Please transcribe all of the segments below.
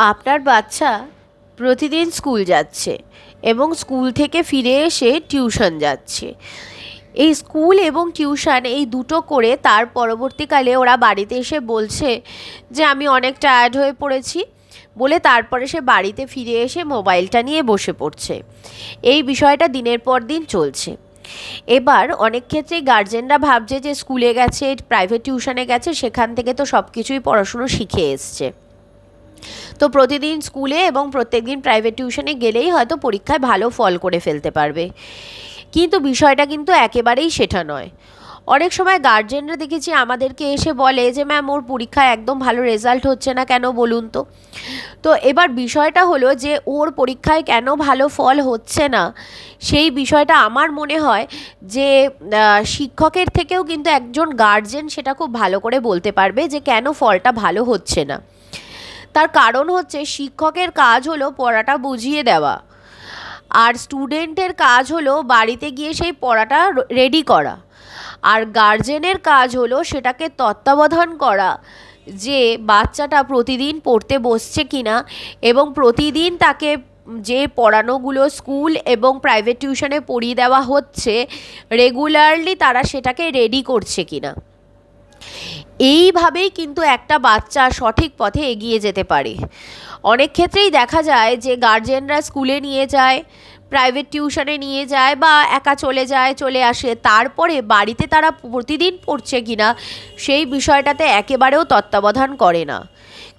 আপনার বাচ্চা প্রতিদিন স্কুল যাচ্ছে এবং স্কুল থেকে ফিরে এসে টিউশন যাচ্ছে। এই স্কুল এবং টিউশন এই দুটো করে তার পরবর্তীকালে ওরা বাড়িতে এসে বলছে যে আমি অনেক টায়ার্ড হয়ে পড়েছি বলে তারপরে সে বাড়িতে ফিরে এসে মোবাইলটা নিয়ে বসে পড়ছে। এই বিষয়টা দিনের পর দিন চলছে। এবার অনেক ক্ষেত্রে গার্জেনরা ভাবছে যে স্কুলে গেছে, প্রাইভেট টিউশনে গেছে, সেখান থেকে তো সব কিছুই পড়াশুনো শিখে এসছে, তো প্রতিদিন স্কুলে এবং প্রত্যেকদিন প্রাইভেট টিউশনে গেলেই হয়তো পরীক্ষায় ভালো ফল করে ফেলতে পারবে। কিন্তু বিষয়টা কিন্তু একেবারেই সেটা নয়। অনেক সময় গার্জেনরা দেখেছি আমাদেরকে এসে বলে যে ম্যাম ওর পরীক্ষায় একদম ভালো রেজাল্ট হচ্ছে না, কেন বলুন তো। তো এবার বিষয়টা হলো যে ওর পরীক্ষায় কেন ভালো ফল হচ্ছে না, সেই বিষয়টা আমার মনে হয় যে শিক্ষকের থেকেও কিন্তু একজন গার্জেন সেটা খুব ভালো করে বলতে পারবে যে কেন ফলটা ভালো হচ্ছে না। তার কারণ হচ্ছে শিক্ষকের কাজ হলো পড়াটা বুঝিয়ে দেওয়া, আর স্টুডেন্টের কাজ হলো বাড়িতে গিয়ে সেই পড়াটা রেডি করা, আর গার্জেনের কাজ হলো সেটাকে তত্ত্বাবধান করা যে বাচ্চাটা প্রতিদিন পড়তে বসছে কিনা এবং প্রতিদিন তাকে যে পড়ানোগুলো স্কুল এবং প্রাইভেট টিউশনে পড়িয়ে দেওয়া হচ্ছে রেগুলারলি তারা সেটাকে রেডি করছে কিনা। এইভাবেই কিন্তু একটা বাচ্চা সঠিক পথে এগিয়ে যেতে পারে। অনেক ক্ষেত্রেই দেখা যায় যে গার্জেনরা স্কুলে নিয়ে যায়, প্রাইভেট টিউশনে নিয়ে যায় বা একা চলে আসে, তারপরে বাড়িতে তারা প্রতিদিন পড়ছে কিনা সেই বিষয়টাতে একেবারেও তত্ত্বাবধান করে না।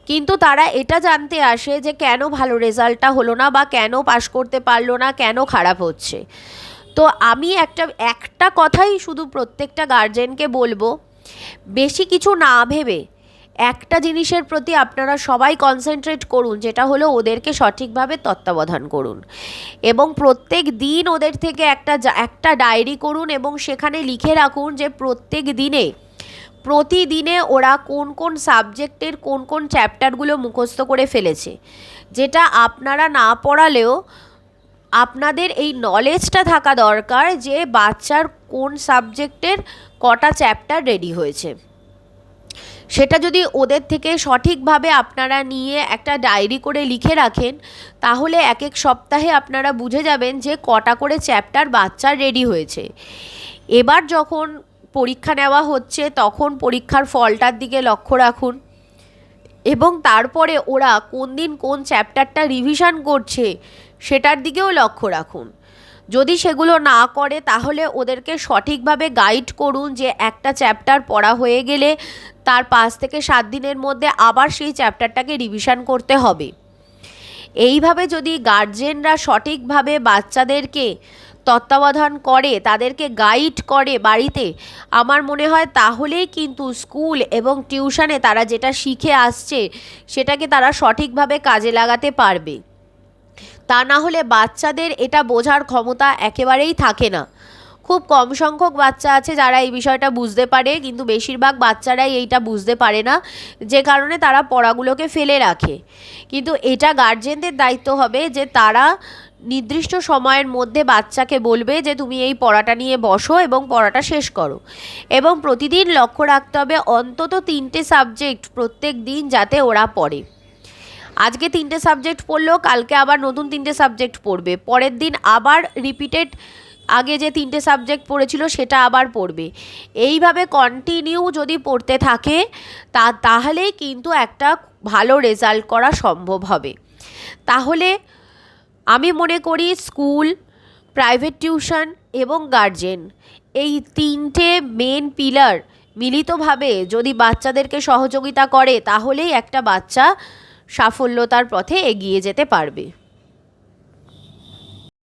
কিন্তু তারা এটা জানতে আসে যে কেন ভালো রেজাল্টটা হলো না বা কেন পাশ করতে পারলো না, কেন খারাপ হচ্ছে। তো আমি একটা কথাই শুধু প্রত্যেকটা গার্জেনকে বলবো, বেশি কিছু না ভেবে একটা জিনিসের প্রতি আপনারা সবাই কনসেন্ট্রেট করুন, যেটা হলো ওদেরকে সঠিকভাবে তত্ত্বাবধান করুন এবং প্রত্যেক দিন ওদের থেকে একটা ডায়েরি করুন এবং সেখানে লিখে রাখুন যে প্রতিদিনে ওরা কোন কোন সাবজেক্টের কোন কোন চ্যাপ্টারগুলো মুখস্থ করে ফেলেছে, যেটা আপনারা না পড়ালেও আপনাদের এই নলেজটা থাকা দরকার যে বাচ্চার কোন সাবজেক্টের কটা চ্যাপ্টার রেডি হয়েছে। সেটা যদি ওদের থেকে সঠিকভাবে আপনারা নিয়ে একটা ডায়েরি করে লিখে রাখেন, তাহলে এক এক সপ্তাহে আপনারা বুঝে যাবেন যে কটা করে চ্যাপ্টার বাচ্চার রেডি হয়েছে। এবার যখন পরীক্ষা নেওয়া হচ্ছে তখন পরীক্ষার ফলটার দিকে লক্ষ্য রাখুন এবং তারপরে ওরা কোন দিন কোন চ্যাপ্টারটা রিভিশন করছে সেটার দিকেও লক্ষ্য রাখুন। যদি সেগুলো না করে তাহলে ওদেরকে সঠিকভাবে গাইড করুন যে একটা চ্যাপ্টার পড়া হয়ে গেলে তার 5 থেকে 7 দিনের মধ্যে আবার সেই চ্যাপ্টারটাকে রিভিশন করতে হবে। এইভাবে যদি গার্জেনরা সঠিকভাবে বাচ্চাদেরকে তত্ত্বাবধান করে, তাদেরকে গাইড করে বাড়িতে, আমার মনে হয় তাহলেই কিন্তু স্কুল এবং টিউশনে তারা যেটা শিখে আসছে সেটাকে তারা সঠিকভাবে কাজে লাগাতে পারবে। তা না হলে বাচ্চাদের এটা বোঝার ক্ষমতা একেবারেই থাকে না। খুব কম সংখ্যক বাচ্চা আছে যারা এই বিষয়টা বুঝতে পারে, কিন্তু বেশিরভাগ বাচ্চারাই এইটা বুঝতে পারে না, যে কারণে তারা পড়াগুলোকে ফেলে রাখে। কিন্তু এটা গার্জেনদের দায়িত্ব হবে যে তারা নির্দিষ্ট সময়ের মধ্যে বাচ্চাকে বলবে যে তুমি এই পড়াটা নিয়ে বসো এবং পড়াটা শেষ করো, এবং প্রতিদিন লক্ষ্য রাখতে হবে অন্তত 3টে সাবজেক্ট প্রত্যেক দিন যাতে ওরা পড়ে। আজকে 3টে সাবজেক্ট পড়লো, কালকে আবার নতুন 3টে সাবজেক্ট পড়বে, পরের দিন আবার রিপিটেড আগে যে 3টে সাবজেক্ট পড়েছিল সেটা আবার পড়বে। এইভাবে কন্টিনিউ যদি পড়তে থাকে তাহলেই কিন্তু একটা ভালো রেজাল্ট করা সম্ভব হবে। তাহলে আমি মনে করি স্কুল, প্রাইভেট টিউশন এবং গার্জেন, এই 3টে মেন পিলার মিলিতভাবে যদি বাচ্চাদেরকে সহযোগিতা করে তাহলেই একটা বাচ্চা সাফল্যতার পথে এগিয়ে যেতে পারবে।